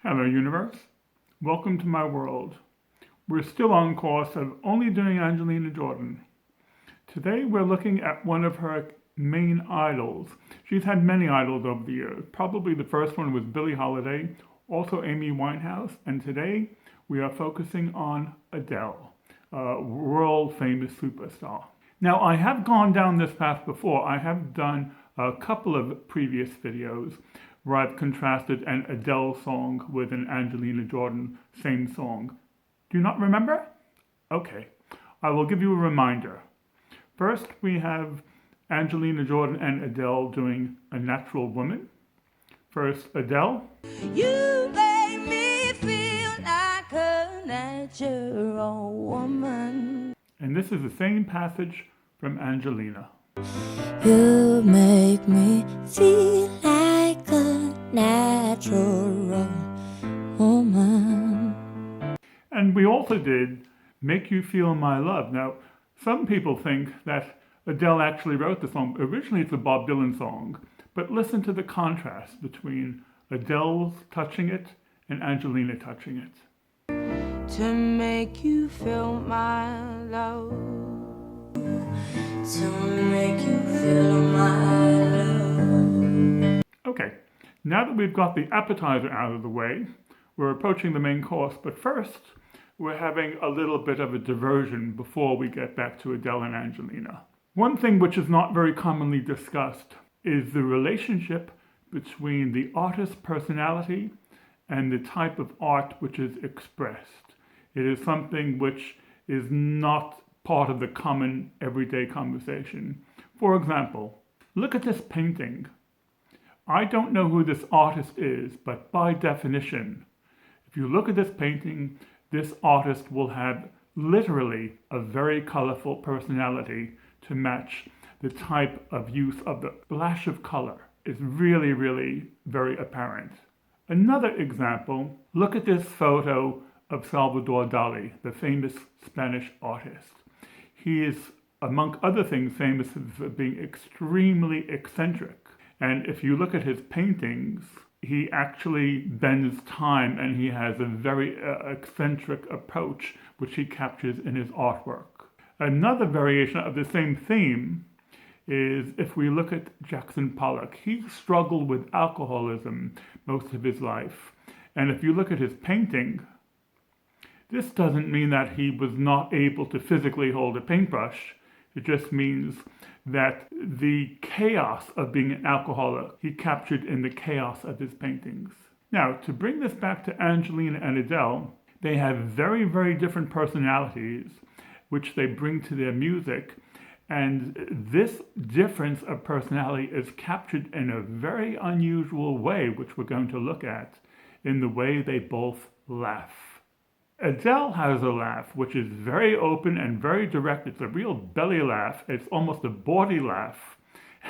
Hello, universe. Welcome to my world. We're still on course of only doing Angelina Jordan. Today we're looking at one of her main idols. She's had many idols over the years. Probably the first one was Billie Holiday, also Amy Winehouse, and today we are focusing on Adele, a world famous superstar. Now, I have gone down this path before. I have done a couple of previous videos where I've contrasted an Adele song with an Angelina Jordan same song. Do you not remember? Okay, I will give you a reminder. First, we have Angelina Jordan and Adele doing A Natural Woman. First, Adele. You make me feel like a natural woman. And this is the same passage from Angelina. You make me feel like a natural woman. And we also did Make You Feel My Love. Now, some people think that Adele actually wrote the song. Originally, it's a Bob Dylan song, but listen to the contrast between Adele's touching it and Angelina touching it. To make you feel my love. To make you feel my love. Okay, now that we've got the appetizer out of the way, we're approaching the main course, but first, we're having a little bit of a diversion before we get back to Adele and Angelina. One thing which is not very commonly discussed is the relationship between the artist's personality and the type of art which is expressed. It is something which is not part of the common everyday conversation. For example, look at this painting. I don't know who this artist is, but by definition, if you look at this painting, this artist will have literally a very colorful personality to match the type of use of the flash of color. Is really, really very apparent. Another example, look at this photo of Salvador Dali, the famous Spanish artist. He is, among other things, famous for being extremely eccentric. And if you look at his paintings, he actually bends time and he has a very eccentric approach which he captures in his artwork. Another variation of the same theme is if we look at Jackson Pollock. He struggled with alcoholism most of his life. And if you look at his painting, this doesn't mean that he was not able to physically hold a paintbrush. It just means that the chaos of being an alcoholic, he captured in the chaos of his paintings. Now, to bring this back to Angelina and Adele, they have very, very different personalities, which they bring to their music. And this difference of personality is captured in a very unusual way, which we're going to look at, in the way they both laugh. Adele has a laugh which is very open and very direct. It's a real belly laugh. It's almost a bawdy laugh.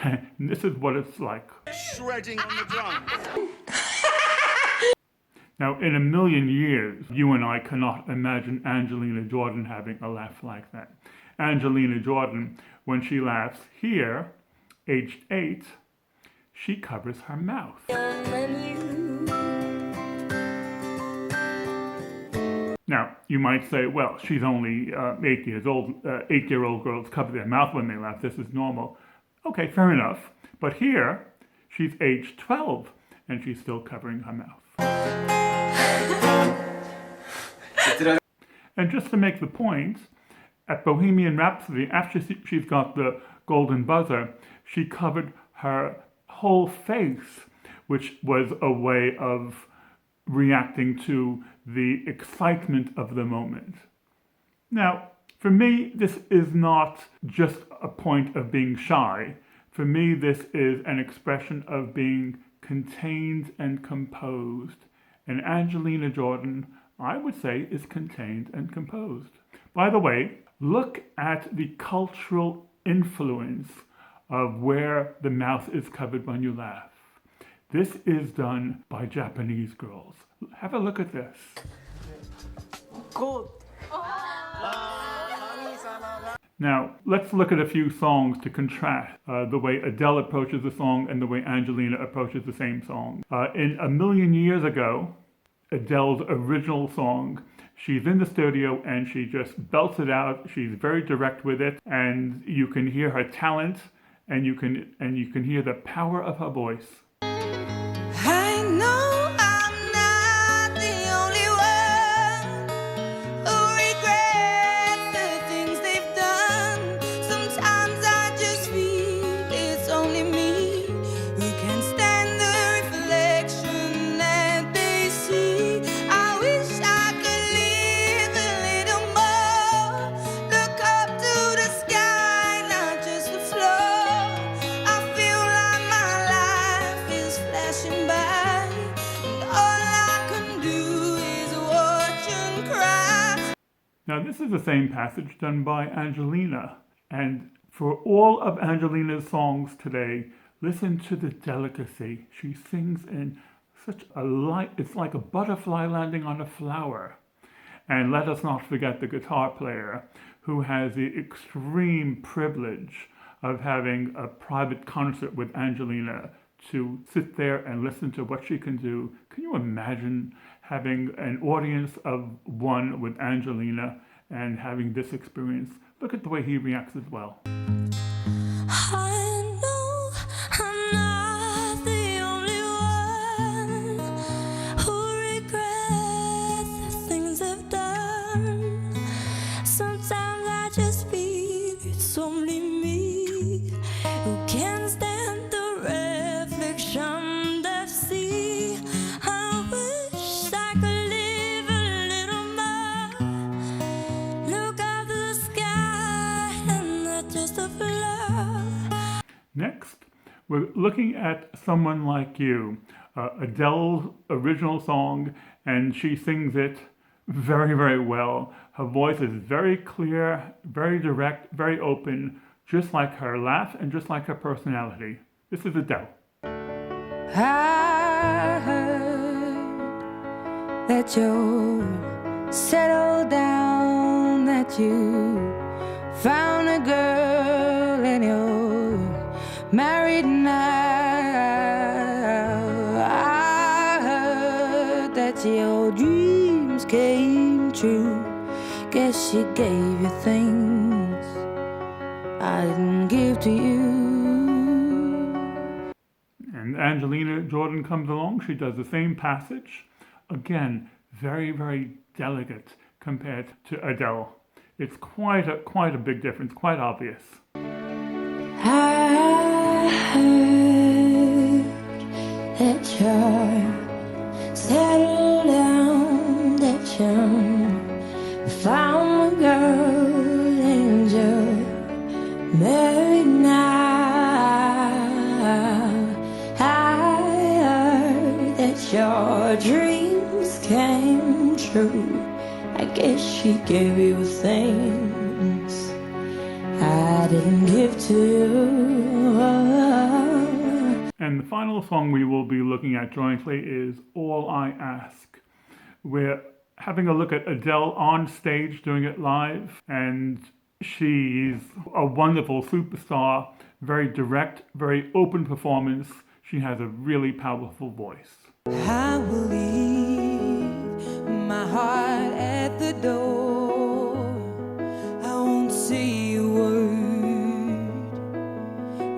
And this is what it's like. Shredding on the drums. Now, in a million years, you and I cannot imagine Angelina Jordan having a laugh like that. Angelina Jordan, when she laughs here, aged 8, she covers her mouth. Now, you might say, well, she's only 8 years old. 8-year-old girls cover their mouth when they laugh. This is normal. Okay, fair enough. But here, she's age 12, and she's still covering her mouth. And just to make the point, at Bohemian Rhapsody, after she's got the golden buzzer, she covered her whole face, which was a way of reacting to the excitement of the moment. Now, for me, this is not just a point of being shy. For me, this is an expression of being contained and composed. And Angelina Jordan, I would say, is contained and composed. By the way, look at the cultural influence of where the mouth is covered when you laugh. This is done by Japanese girls. Have a look at this. Good. Now, let's look at a few songs to contrast the way Adele approaches the song and the way Angelina approaches the same song. In A Million Years Ago, Adele's original song. She's in the studio and she just belts it out. She's very direct with it, and you can hear her talent, and you can hear the power of her voice. I know I'm not the only one who regrets the things they've done. Sometimes I just feel it's only me who can stand the reflection that they see. I wish I could live a little more. Look up to the sky, not just the floor. I feel like my life is flashing by, and all I can do is watch and cry. Now, this is the same passage done by Angelina. And for all of Angelina's songs today, listen to the delicacy. She sings in such a light, it's like a butterfly landing on a flower. And let us not forget the guitar player, who has the extreme privilege of having a private concert with Angelina, to sit there and listen to what she can do. Can you imagine having an audience of one with Angelina and having this experience? Look at the way he reacts as well. I know I'm not the only one who regrets the things I've done. Sometimes I just feel it's only me who can stand the reflection that see. I wish I could live a little more. Look up to the sky and not just the floor. Next, we're looking at Someone Like You, Adele's original song, and she sings it very, very well. Her voice is very clear, very direct, very open, just like her laugh and just like her personality. This is Adele. I heard that you're settled down, that you found a girl and you're married now. I heard that your dreams came true. Guess she gave you things I didn't give to you. And Angelina Jordan comes along. She does the same passage. Again, very, very delicate compared to Adele. It's quite a big difference, quite obvious. I heard that you're settled down, that you found a girl and you're married now. I heard that your dreams came true. I guess she gave you things I didn't give to you. And the final song we will be looking at jointly is All I Ask. We're having a look at Adele on stage doing it live, and she's a wonderful superstar, very direct, very open performance. She has a really powerful voice. I will leave my heart at the door. I won't say a word.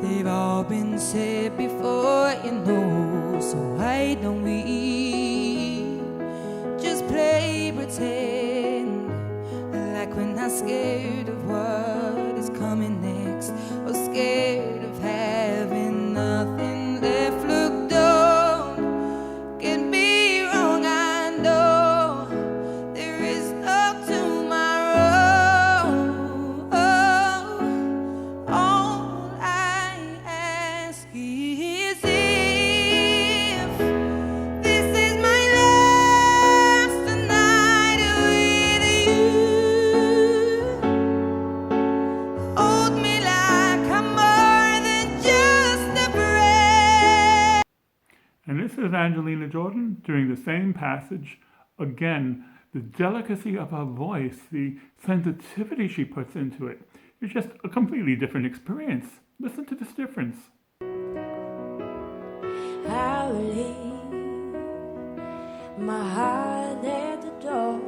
They've all been said before, you know. So why don't we just play pretend, like we're not scared of what is coming next, or scared of having nothing left. Look, don't get me wrong, I know there is no tomorrow. All I ask is if this is my last night with you. Hold me like I'm more than just a friend. And this is Angelina Jordan doing the same passage. Again, the delicacy of her voice, the sensitivity she puts into it, is just a completely different experience. Listen to this difference. I will leave my heart at the door.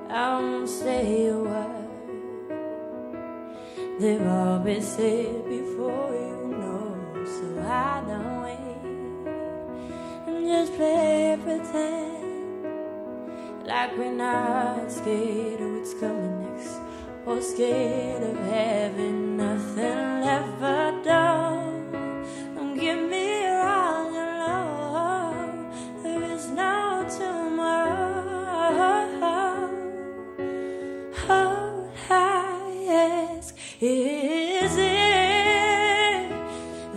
I won't say a word. They've all been said before, you know, so I don't wait and just play pretend like we're not scared of what's coming next, or scared of having nothing left but dull. Don't get me wrong, alone, there is no tomorrow. All I ask is if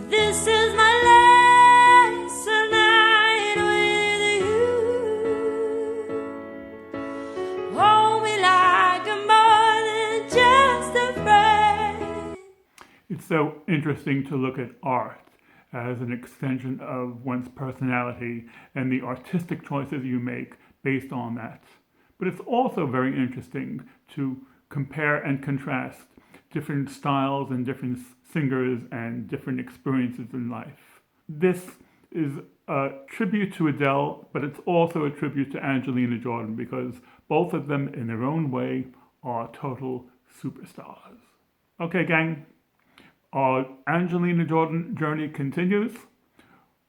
this is my last night with you. Hold me like I'm more than just a friend. It's so interesting to look at art as an extension of one's personality and the artistic choices you make based on that. But it's also very interesting to compare and contrast different styles and different singers and different experiences in life. This is a tribute to Adele, but it's also a tribute to Angelina Jordan because both of them, in their own way, are total superstars. Okay, gang, our Angelina Jordan journey continues.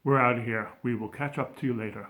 We're out of here. We will catch up to you later.